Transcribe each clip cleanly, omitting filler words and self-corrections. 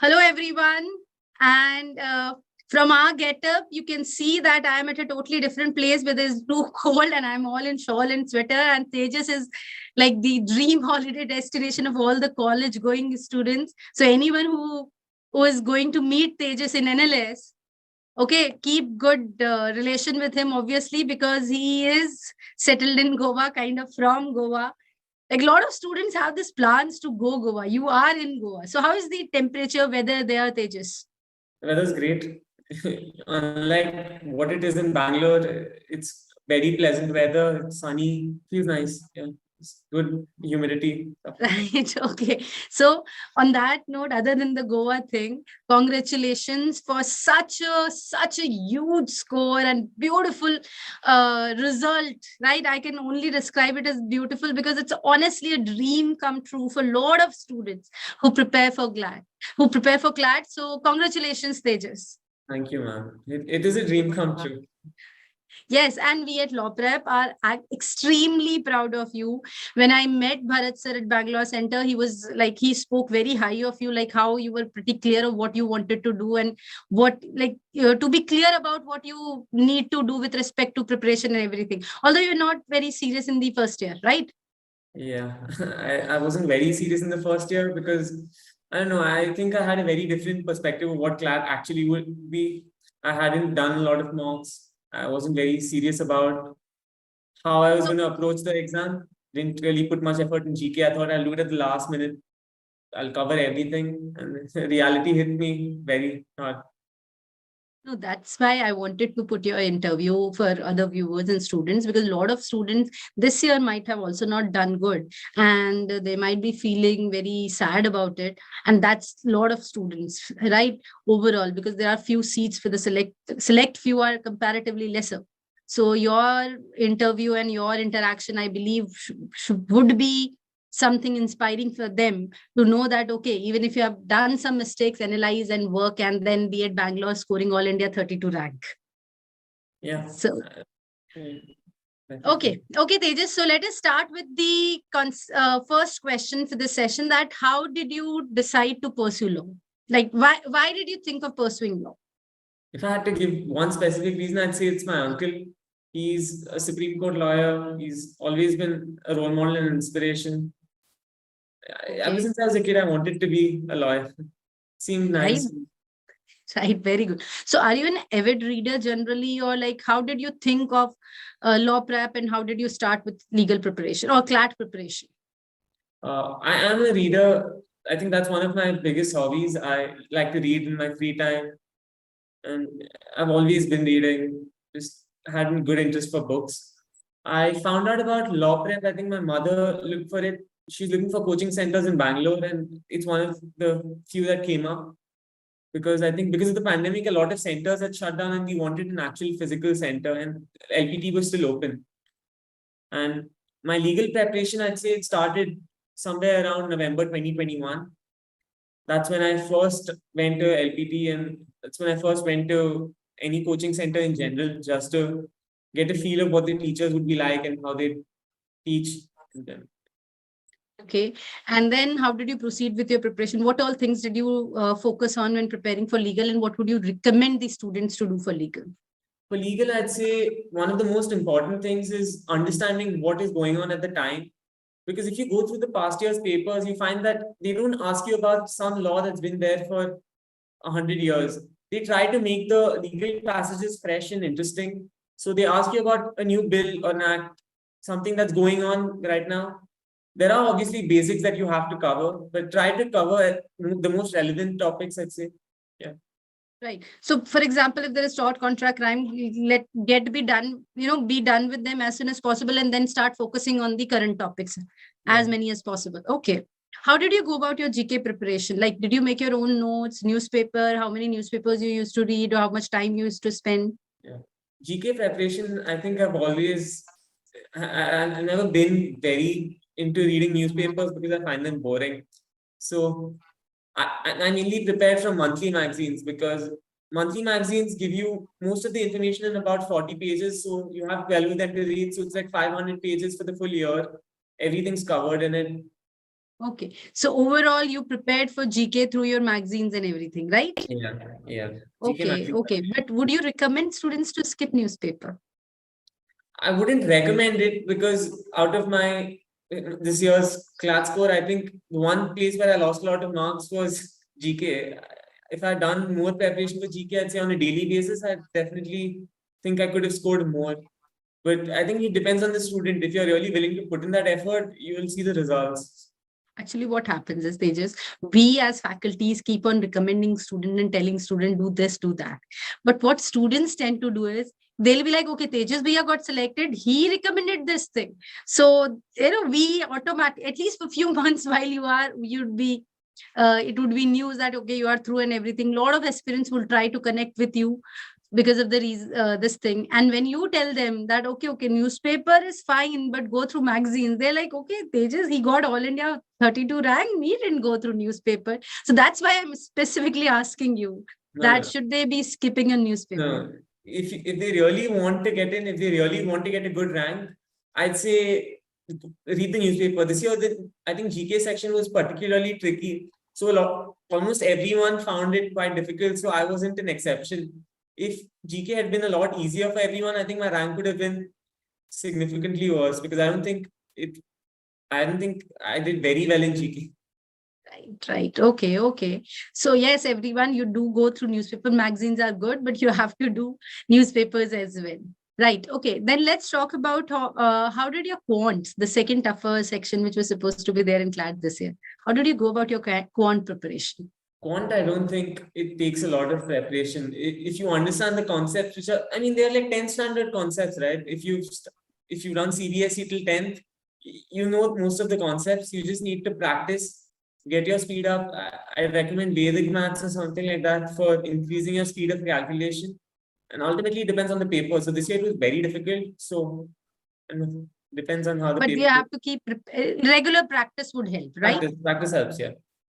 Hello, everyone. And from our getup, you can see that I am at a totally different place where there's too cold and I'm all in shawl and sweater. And Tejas is like the dream holiday destination of all the college going students. So anyone who is going to meet Tejas in NLS, okay, keep good relation with him, obviously, because he is settled in Goa, kind of from Goa. Like a lot of students have this plans to go Goa. You are in Goa. So how is the temperature, weather there, Tejas? Weather's great. Unlike what it is in Bangalore, it's very pleasant weather. It's sunny, feels nice. Yeah, it's good humidity. Right. Okay. So on that note, other than the Goa thing, congratulations for such a huge score and beautiful result. Right. I can only describe it as beautiful because it's honestly a dream come true for a lot of students who prepare for CLAT. So congratulations, Tejas. Thank you, ma'am. It is a dream come true. Yes, and we at Law Prep are extremely proud of you. When I met Bharat sir at Bangalore Center, he was like, he spoke very high of you, like how you were pretty clear of what you wanted to do and what, like, to be clear about what you need to do with respect to preparation and everything. Although you're not very serious in the first year, right? Yeah, I wasn't very serious in the first year because I don't know. I think I had a very different perspective of what CLAT actually would be. I hadn't done a lot of mocks. I wasn't very serious about how I was So going to approach the exam. Didn't really put much effort in GK. I thought I'll do it at the last minute. I'll cover everything. And reality hit me very hard. no, that's why I wanted to put your interview for other viewers and students because a lot of students this year might have also not done good and they might be feeling very sad about it. And that's a lot of students, right? Overall, because there are few seats for the select few are comparatively lesser. So your interview and your interaction, I believe, would be something inspiring for them to know that okay, even if you have done some mistakes, analyze and work and then be at Bangalore scoring all India 32 rank. Yeah. So Definitely. okay, Tejas, so let us start with the first question for this session, that how did you decide to pursue law? Like why did you think of pursuing law? If I had to give one specific reason, I'd say it's my uncle. He's a Supreme Court lawyer. He's always been a role model and inspiration. Ever Okay, since I was a kid, I wanted to be a lawyer. Seemed right. nice. Right, very good. So are you an avid reader generally, or like how did you think of law prep and how did you start with legal preparation or CLAT preparation? I am a reader. I think that's one of my biggest hobbies. I like to read in my free time, and I've always been reading. Just had a good interest for books. I found out about law prep. I think my mother looked for it. She's looking for coaching centers in Bangalore, and it's one of the few that came up. Because I think because of the pandemic, a lot of centers had shut down and we wanted an actual physical center, and LPT was still open. And my legal preparation, I'd say it started somewhere around November 2021. That's when I first went to LPT, and that's when I first went to any coaching center in general, just to get a feel of what the teachers would be like and how they teach. Okay. And then how did you proceed with your preparation? What all things did you focus on when preparing for legal, and what would you recommend the students to do for legal? For legal, I'd say one of the most important things is understanding what is going on at the time. Because if you go through the past year's papers, you find that they don't ask you about some law that's been there for 100 years. They try to make the legal passages fresh and interesting. So they ask you about a new bill or an act, something that's going on right now. There are obviously basics that you have to cover, but try to cover the most relevant topics, I'd say. Yeah. Right. So, for example, if there is tort contract crime, be done, be done with them as soon as possible, and then start focusing on the current topics, as Yeah. many as possible. Okay. How did you go about your GK preparation? Like, did you make your own notes, newspaper? How many newspapers you used to read, or how much time you used to spend? Yeah. GK preparation, I think I've never been very into reading newspapers because I find them boring. So I mainly prepare from monthly magazines because monthly magazines give you most of the information in about 40 pages. So you have 12 of them to read. So it's like 500 pages for the full year. Everything's covered in it. Okay. So overall, you prepared for GK through your magazines and everything, right? Yeah. GK Okay. magazine. Okay. But would you recommend students to skip newspaper? I wouldn't recommend it because out of my this year's class score, I think the one place where I lost a lot of marks was GK. If I had done more preparation for GK, I'd say on a daily basis, I definitely think I could have scored more. But I think it depends on the student. If you're really willing to put in that effort, you will see the results. Actually, what happens is, they just, we as faculties keep on recommending student and telling student, do this, do that. But what students tend to do is, they'll be like, okay, Tejas Bhaiya got selected, he recommended this thing. So, we automatic, at least for few months while you'd be, it would be news that, okay, you are through and everything. A lot of aspirants will try to connect with you because of the reason, this thing. And when you tell them that, okay, newspaper is fine, but go through magazines, they're like, okay, Tejas, he got all India 32 rank, he didn't go through newspaper. So that's why I'm specifically asking you No, that no, should they be skipping a newspaper? no. If they really want to get in, if they really want to get a good rank, I'd say read the newspaper. This year, I think GK section was particularly tricky. So almost everyone found it quite difficult. So I wasn't an exception. If GK had been a lot easier for everyone, I think my rank would have been significantly worse because it. I don't think I did very well in GK. Right. Okay. Okay. So yes, everyone, you do go through newspaper. Magazines are good, but you have to do newspapers as well. Right. Okay. Then let's talk about how did your quant, the second tougher section, which was supposed to be there in CLAT this year, how did you go about your quant preparation? Quant, I don't think it takes a lot of preparation. If you understand the concepts, which are, I mean, they're like 10 standard concepts, right? If you run CBSE till 10th, you know most of the concepts. You just need to practice, get your speed up. I recommend Vedic maths or something like that for increasing your speed of calculation. And ultimately, it depends on the paper. So this year it was very difficult. So and depends on how the But you paper have to keep regular practice would help, right? practice helps. Yeah.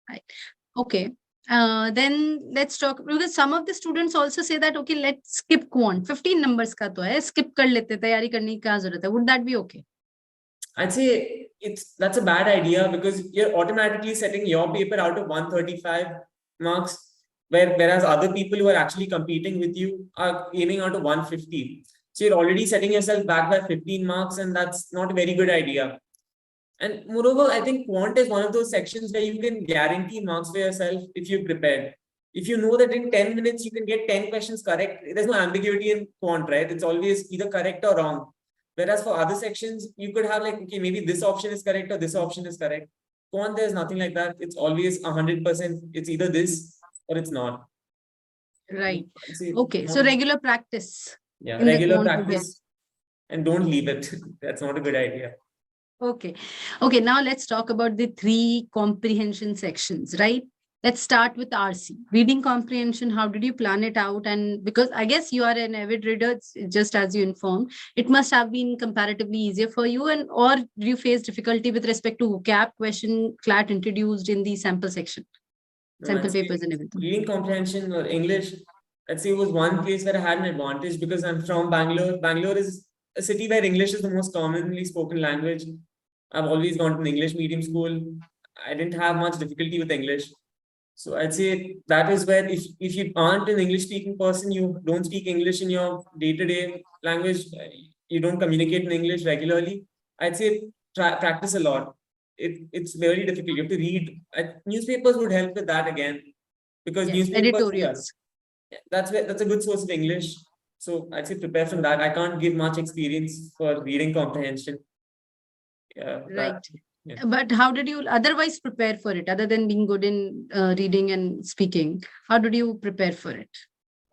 Right. Okay. Then let's talk, because some of the students also say that, okay, let's skip quant. 15 numbers का तो है, skip कर लेते, तैयारी करने की क्या जरूरत है? Would that be okay? I'd say that's a bad idea because you're automatically setting your paper out of 135 marks, whereas other people who are actually competing with you are aiming out of 150. So you're already setting yourself back by 15 marks, and that's not a very good idea. And moreover, I think quant is one of those sections where you can guarantee marks for yourself if you're prepared. If you know that in 10 minutes you can get 10 questions correct, there's no ambiguity in quant, right? It's always either correct or wrong. Whereas for other sections, you could have like, okay, maybe this option is correct or this option is correct. Quant, there's nothing like that. It's always 100%. It's either this or it's not. Right. See, Okay. So regular practice yeah, in the regular quant would help. practice and don't leave it. That's not a good idea. Okay. Okay. Now let's talk about the three comprehension sections, right? Let's start with RC, reading comprehension. How did you plan it out? And because I guess you are an avid reader, just as you informed, it must have been comparatively easier for you. And or do you face difficulty with respect to vocab question CLAT introduced in the sample section, No, sample I'd say papers and everything? reading comprehension or English, I'd say it was one place where I had an advantage because I'm from Bangalore. Bangalore is a city where English is the most commonly spoken language. I've always gone to an English medium school. I didn't have much difficulty with English. So I'd say that is where if you aren't an English speaking person, you don't speak English in your day-to-day language, you don't communicate in English regularly, I'd say practice a lot. It's very difficult. You have to read. Newspapers would help with that again because Yes, newspapers, yeah, editorials. that's a good source of English. So I'd say prepare from that. I can't give much experience for reading comprehension. Yeah, Right. yeah. But how did you otherwise prepare for it, other than being good in reading and speaking? How did you prepare for it?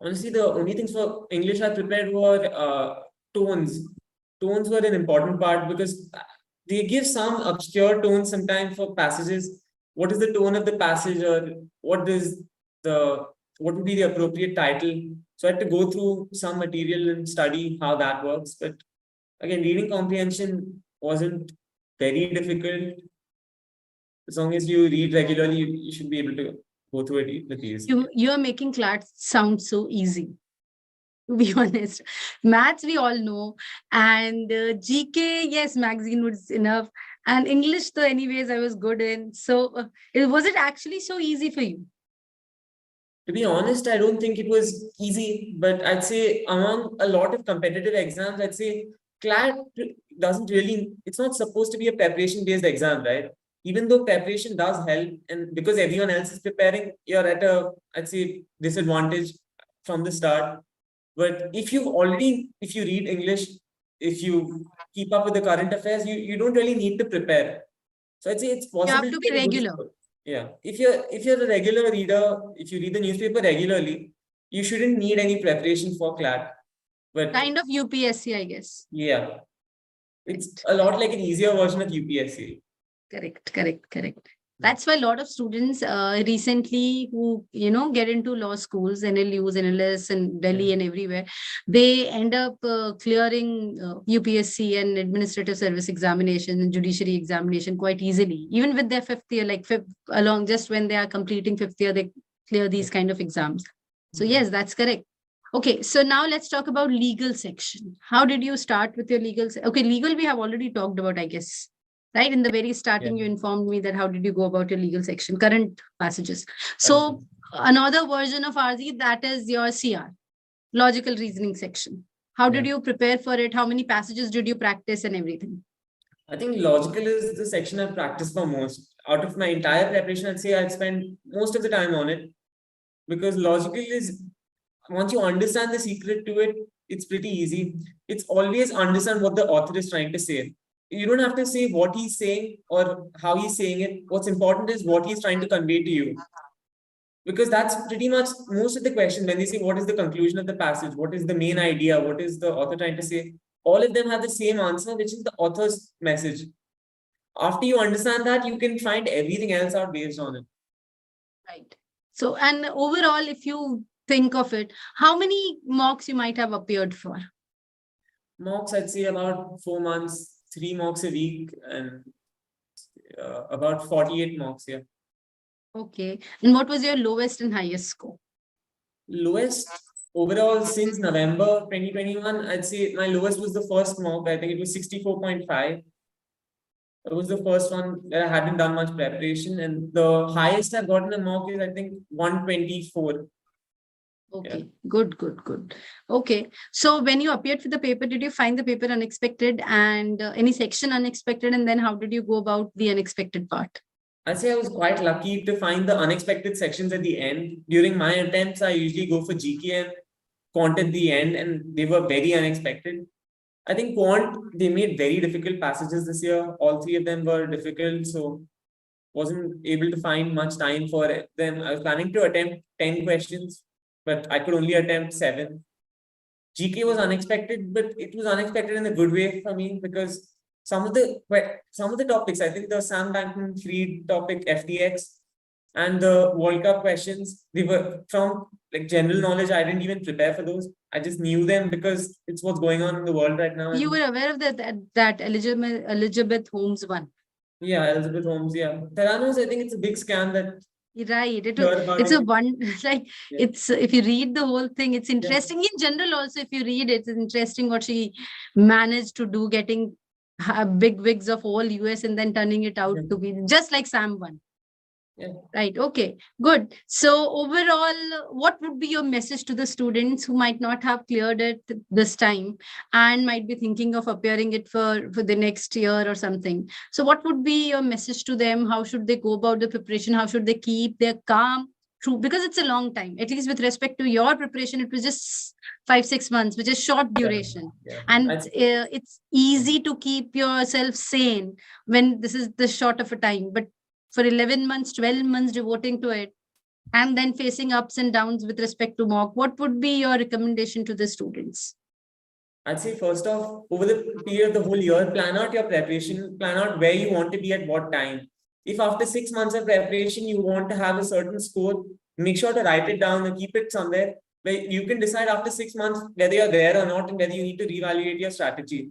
Honestly, the only things for English I prepared were tones. Tones were an important part because they give some obscure tones sometimes for passages. What is the tone of the passage, or the what would be the appropriate title? So I had to go through some material and study how that works. But again, reading comprehension wasn't very difficult. As long as you read regularly, you should be able to go through it with ease. You are making CLAT sound so easy, to be honest. Maths we all know, and GK, yes, magazine was enough. And English, though, anyways, I was good in. So, was it actually so easy for you? To be honest, I don't think it was easy, but I'd say among a lot of competitive exams, I'd say CLAT doesn't really, it's not supposed to be a preparation based exam, right? Even though preparation does help, and because everyone else is preparing, you're at a, I'd say, disadvantage from the start. But if you read English, if you keep up with the current affairs, you don't really need to prepare. So I'd say it's You possible have to to be get a good regular, score. Yeah. If you're a regular reader, if you read the newspaper regularly, you shouldn't need any preparation for CLAT. But kind of UPSC, I guess. yeah, it's Right. a lot like an easier version of UPSC. Correct. Mm. That's why a lot of students recently who, get into law schools, NLUs, NLS, and Yeah. Delhi and everywhere, they end up clearing UPSC and administrative service examination and judiciary examination quite easily. Even with their fifth year, like along just when they are completing fifth year, they clear these kind of exams. So Mhm. yes, that's correct. Okay, so now let's talk about legal section. How did you start with your legal? Okay, legal we have already talked about, I guess. Right in the very Yeah. starting, you informed me that how did you go about your legal section, current passages. Okay. So another version of RZ, that is your CR, logical reasoning section. How did Yeah. you prepare for it? How many passages did you practice and everything? I think logical is the section I've practiced for most. Out of my entire preparation, I'd say I'd spend most of the time on it because logical is once you understand the secret to it, it's pretty easy. It's always understand what the author is trying to say. You don't have to say what he's saying or how he's saying it. What's important is what he's trying to convey to you. Because that's pretty much most of the question when they say what is the conclusion of the passage, what is the main idea, what is the author trying to say, all of them have the same answer, which is the author's message. After you understand that, you can find everything else out based on it. Right. So, and overall, if you think of it, how many mocks you might have appeared for? Mocks, I'd say about 4 months, 3 mocks a week, and about 48 mocks. Yeah. Okay. And what was your lowest and highest score? Lowest overall since November 2021, I'd say my lowest was the first mock. I think it was 64.5. It was the first one that I hadn't done much preparation, and the highest I've gotten a mock is I think 124. Yeah. Okay, good. Okay, so when you appeared for the paper, did you find the paper unexpected and any section unexpected? And then how did you go about the unexpected part? I'd say I was quite lucky to find the unexpected sections at the end. During my attempts, I usually go for GK and quant at the end, and they were very unexpected. I think quant, they made very difficult passages this year. All three of them were difficult, so wasn't able to find much time for them. I was planning to attempt 10 questions, but I could only attempt 7. GK was unexpected, but it was unexpected in a good way for me because some of the topics, I think the Sam Bankman-Fried topic, FTX, and the World Cup questions, they were from like general knowledge. I didn't even prepare for those. I just knew them because it's what's going on in the world right now. You And were aware of that Elizabeth Holmes one, yeah, Elizabeth Holmes. Yeah, Theranos. I think it's a big scam that right? hear about It's a it. one like Yeah, it's if you read the whole thing, it's yeah, interesting in general. Also, if you read it, it's interesting what she managed to do, getting big wigs of all US and then turning it out yeah, to be just like Sam one. yeah. Right. Okay. Good. So overall, what would be your message to the students who might not have cleared it this time and might be thinking of appearing it for the next year or something? So what would be your message to them? How should they go about the preparation? How should they keep their calm through? Because it's a long time. At least with respect to your preparation, it was just 5, 6 months, which is short Yeah, duration, yeah. and I think, it's easy to keep yourself sane when this is this short of a time. But for 11 months, 12 months devoting to it, and then facing ups and downs with respect to mock, what would be your recommendation to the students? I'd say first off, over the period of the whole year, plan out your preparation, plan out where you want to be at what time. If after 6 months of preparation you want to have a certain score, make sure to write it down and keep it somewhere where you can decide after 6 months whether you're there or not and whether you need to reevaluate your strategy.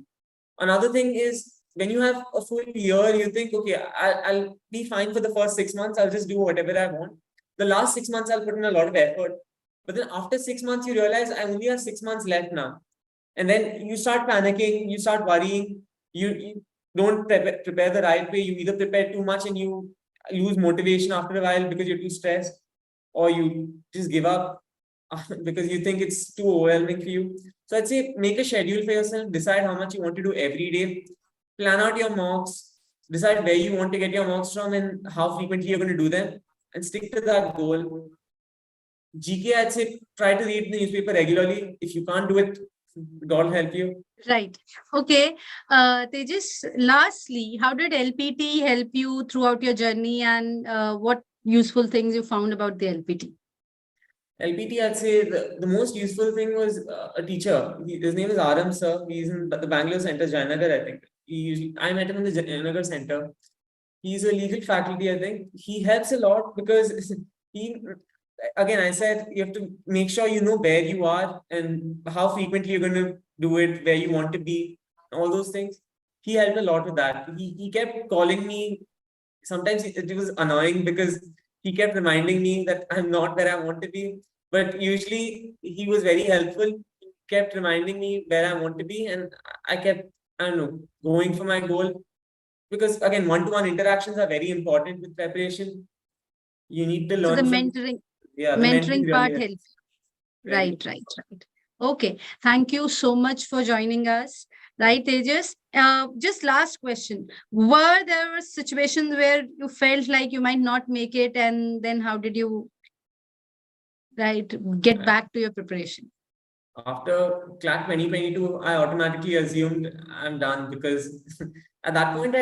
Another thing is when you have a full year, you think, okay, I'll be fine for the first 6 months. I'll just do whatever I want. The last 6 months, I'll put in a lot of effort. But then after 6 months, you realize I only have 6 months left now. And then you start panicking, you start worrying. You don't prepare the right way. You either prepare too much and you lose motivation after a while because you're too stressed, or you just give up because you think it's too overwhelming for you. So I'd say make a schedule for yourself, decide how much you want to do every day, plan out your mocks, decide where you want to get your mocks from and how frequently you're going to do them, and stick to that goal. GK, I'd say try to read the newspaper regularly. If you can't do it, God help you. Right. Okay. Tejas, lastly, how did LPT help you throughout your journey, and what useful things you found about the LPT? LPT, I'd say the most useful thing was a teacher. His name is Aram sir. He's in the Bangalore Center, Jayanagar, I think. I met him in the Jayanagar Center. He's a legal faculty, I think. He helps a lot because he, again, I said you have to make sure you know where you are and how frequently you're going to do it, where you want to be, all those things. He helped a lot with that. He kept calling me. Sometimes it was annoying because he kept reminding me that I'm not where I want to be. But usually he was very helpful. He kept reminding me where I want to be, and I kept, I don't know, going for my goal. Because again, one-to-one interactions are very important with preparation. You need to So the learn from, yeah, the mentoring mentoring really part helps. helps. Very. Right. Okay. Thank you so much for joining us. Right, Tejas? Just last question. Were there situations where you felt like you might not make it, and then how did you, right, get back to your preparation? After CLAT 2022, I automatically assumed I'm done because at that point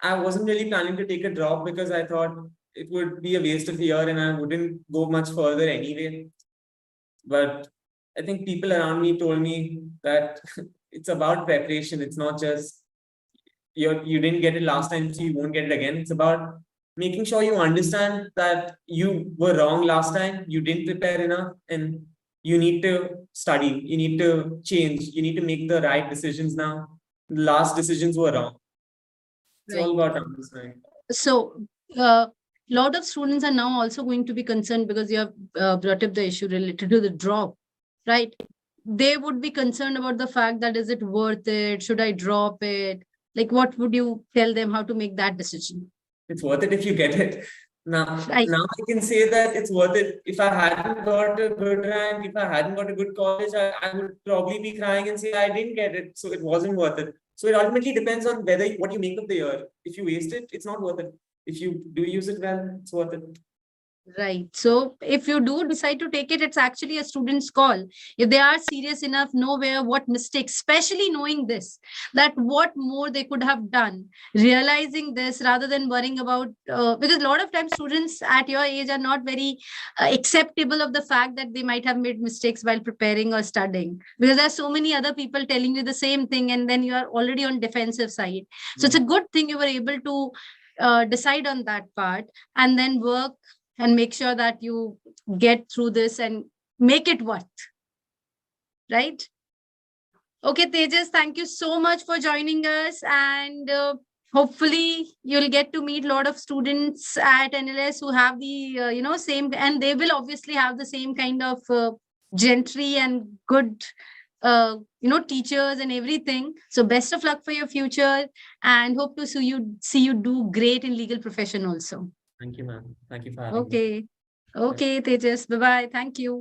I wasn't really planning to take a drop because I thought it would be a waste of a year and I wouldn't go much further anyway. But I think people around me told me that it's about preparation. It's not just you didn't get it last time, so you won't get it again. It's about making sure you understand that you were wrong last time, you didn't prepare enough, and you need to study, you need to change, you need to make the right decisions now. The last decisions were wrong. It's all Right. about understanding. So, a lot of students are now also going to be concerned because you have brought up the issue related to the drop, right? They would be concerned about the fact that is it worth it? Should I drop it? Like, what would you tell them how to make that decision? It's worth it if you get it. Right. Now I can say that it's worth it. If I hadn't got a good rank, if I hadn't got a good college, I would probably be crying and say I didn't get it, so it wasn't worth it. So it ultimately depends on whether what you make of the year. If you waste it, it's not worth it. If you do use it well, it's worth it. Right. So if you do decide to take it, it's actually a student's call. If they are serious enough, know where what mistakes, especially knowing this, that what more they could have done, realizing this rather than worrying about, because a lot of times students at your age are not very acceptable of the fact that they might have made mistakes while preparing or studying, because there are so many other people telling you the same thing, and then you are already on defensive side. So it's a good thing you were able to decide on that part and then work and make sure that you get through this and make it worth, right? Okay, Tejas, thank you so much for joining us, and hopefully you'll get to meet a lot of students at NLS who have the same, and they will obviously have the same kind of gentry and good teachers and everything. So best of luck for your future, and hope to see you do great in legal profession also. Thank you, ma'am. Thank you for having me. Okay. Okay, Tejas. Bye bye. Thank you.